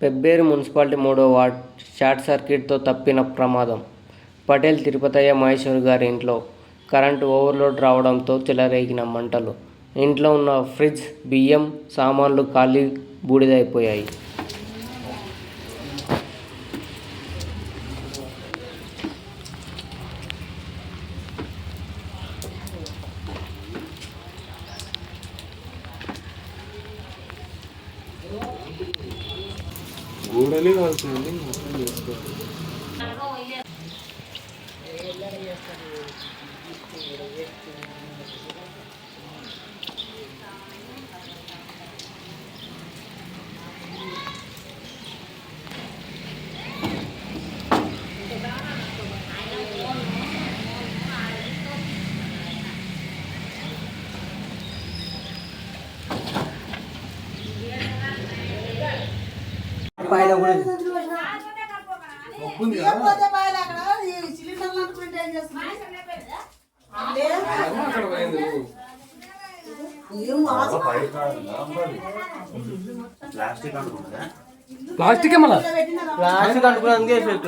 Pebbair municipality 3వ ward short సర్క్యూట్తో తప్పిన ప్రమాదం. పటేల్ తిరుపతయ్య మహేశ్వర్ గారి ఇంట్లో కరెంటు ఓవర్లోడ్ రావడంతో చెలరేగిన మంటలు. ఇంట్లో ఉన్న ఫ్రిడ్జ్, బియ్యం సామాన్లు కాలి బూడిదైపోయాయి. గూడలే కాల్సింది మొత్తం చేసుకోవాలి. ప్లాస్టిక్ మళ్ళీ ప్లాస్టిక్ అనుకున్నందుకే ఎఫెక్ట్.